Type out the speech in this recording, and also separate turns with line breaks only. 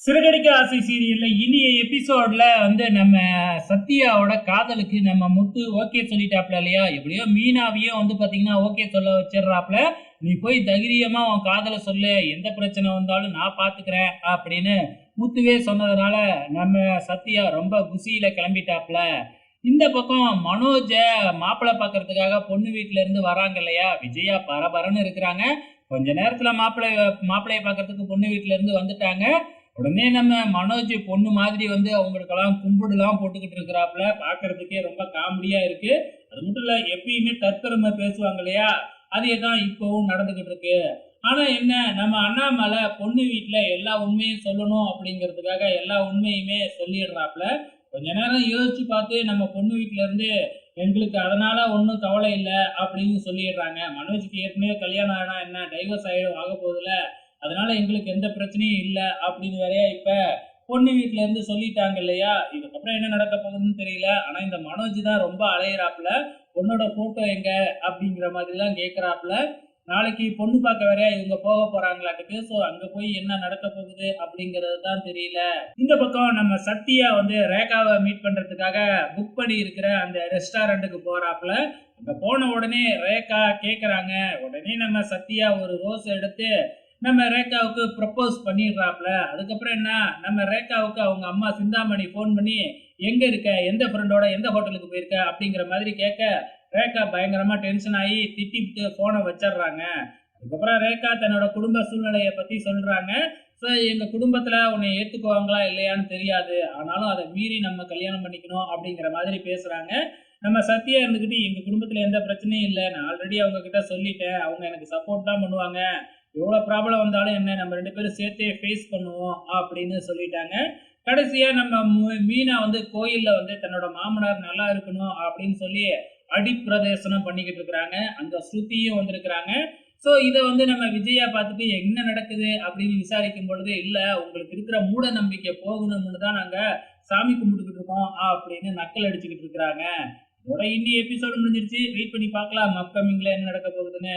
சிறகடிக்க ஆசை சீரியல்ல இனிய எபிசோட்ல நம்ம சத்யாவோட காதலுக்கு நம்ம முத்து ஓகே சொல்லிட்டாப்ல இல்லையா? எப்படியோ மீனாவையும் பாத்தீங்கன்னா ஓகே சொல்ல வச்சிடுறாப்ல. நீ போய் தைரியமா உன் காதல சொல்லு, எந்த பிரச்சனை வந்தாலும் நான் பாத்துக்கிறேன் அப்படின்னு முத்துவே சொன்னதுனால நம்ம சத்யா ரொம்ப குசியில கிளம்பிட்டாப்ல. இந்த பக்கம் மனோஜ மாப்பிள்ளை பாக்குறதுக்காக பொண்ணு வீட்டுல இருந்து வராங்க இல்லையா? விஜயா பரபரன்னு இருக்கிறாங்க. கொஞ்ச நேரத்துல மாப்பிள்ளைய பாக்குறதுக்கு பொண்ணு வீட்டுல இருந்து வந்துட்டாங்க. உடனே நம்ம மனோஜ் பொண்ணு மாதிரி அவங்களுக்கெல்லாம் கும்பிடுலாம் போட்டுக்கிட்டு இருக்கிறாப்புல. பாக்குறதுக்கே ரொம்ப காமெடியா இருக்கு. அது மட்டும் இல்ல, எப்பயுமே தற்பெருமை பேசுவாங்க இல்லையா? அதே தான் இப்பவும் நடந்துகிட்டு இருக்கு. ஆனா என்ன, நம்ம அண்ணாமலை பொண்ணு வீட்டுல எல்லா உண்மையும் சொல்லணும் அப்படிங்கிறதுக்காக எல்லா உண்மையுமே சொல்லிடுறாப்புல. கொஞ்ச நேரம் யோசிச்சு பார்த்து நம்ம பொண்ணு வீட்டுல இருந்து எங்களுக்கு அதனால ஒன்றும் கவலை இல்லை அப்படின்னு சொல்லிடுறாங்க. மனோஜுக்கு ஏற்கனவே கல்யாணம் ஆனா என்ன, டைவர்ஸ் ஆக போகுதுல, அதனால எங்களுக்கு எந்த பிரச்சனையும் இல்லை அப்படின்னு வேறையா இப்ப பொண்ணு வீட்டுல இருந்து சொல்லிட்டாங்க இல்லையா? இதுக்கப்புறம் என்ன நடக்க போகுதுன்னு தெரியல. ஆனா இந்த மனோஜ் தான் ரொம்ப அலையிறாப்புல. பொண்ணோட போட்டோ எங்க அப்படிங்கிற மாதிரி எல்லாம் கேட்கிறாப்புல. நாளைக்கு பொண்ணு பார்க்க வேறையா இவங்க போக போறாங்களாட்டுக்கு. சோ அங்க போய் என்ன நடக்க போகுது அப்படிங்கிறது தான் தெரியல. இந்த பக்கம் நம்ம சத்யா ரேகாவை மீட் பண்றதுக்காக புக் பண்ணி இருக்கிற அந்த ரெஸ்டாரண்ட்டுக்கு போறாப்புல. அங்க போன உடனே ரேகா கேக்குறாங்க. உடனே நம்ம சத்யா ஒரு ரோஸ் எடுத்து நம்ம ரேகாவுக்கு ப்ரப்போஸ் பண்ணிடுறாப்ல. அதுக்கப்புறம் என்ன, நம்ம ரேகாவுக்கு அவங்க அம்மா சிந்தாமணி ஃபோன் பண்ணி எங்க இருக்க, எந்த ஃப்ரெண்டோட எந்த ஹோட்டலுக்கு போயிருக்க அப்படிங்கிற மாதிரி கேட்க, ரேகா பயங்கரமா டென்ஷன் ஆகி திட்டிவிட்டு போனை வச்சிடுறாங்க. அதுக்கப்புறம் ரேகா தன்னோட குடும்ப சூழ்நிலையை பத்தி சொல்றாங்க. ஸோ எங்க குடும்பத்துல உன்னை ஏத்துக்குவாங்களா இல்லையான்னு தெரியாது, ஆனாலும் அதை மீறி நம்ம கல்யாணம் பண்ணிக்கணும் அப்படிங்கிற மாதிரி பேசுறாங்க. நம்ம சத்யா இருந்துகிட்டு எங்க குடும்பத்துல எந்த பிரச்சனையும் இல்லை, நான் ஆல்ரெடி அவங்க கிட்ட சொல்லிட்டேன், அவங்க எனக்கு சப்போர்ட் தான் பண்ணுவாங்க, எவ்வளவு ப்ராப்ளம் வந்தாலும் என்ன நம்ம 2 பேரும் சேர்த்தே ஃபேஸ் பண்ணுவோம் அப்படின்னு சொல்லிட்டாங்க. கடைசியா நம்ம மீனா கோயில்ல தன்னோட மாமனார் நல்லா இருக்கணும் அப்படின்னு சொல்லி அடிப்பிரதேசனம் பண்ணிக்கிட்டு இருக்கிறாங்க. அங்க ஸ்ருதியும் வந்திருக்கிறாங்க. சோ இதை நம்ம விஜயா பார்த்துட்டு என்ன நடக்குது அப்படின்னு விசாரிக்கும் பொழுது, இல்ல உங்களுக்கு இருக்கிற மூட நம்பிக்கை போகணும்னு தான் நாங்க சாமி கும்பிட்டுக்கிட்டு இருக்கோம் அப்படின்னு நக்கல் அடிச்சுக்கிட்டு இருக்கிறாங்க. இதோட இன்னி எபிசோடு முடிஞ்சிருச்சு. வெயிட் பண்ணி பார்க்கலாம் அப்கமிங்ல என்ன நடக்க போகுதுன்னு.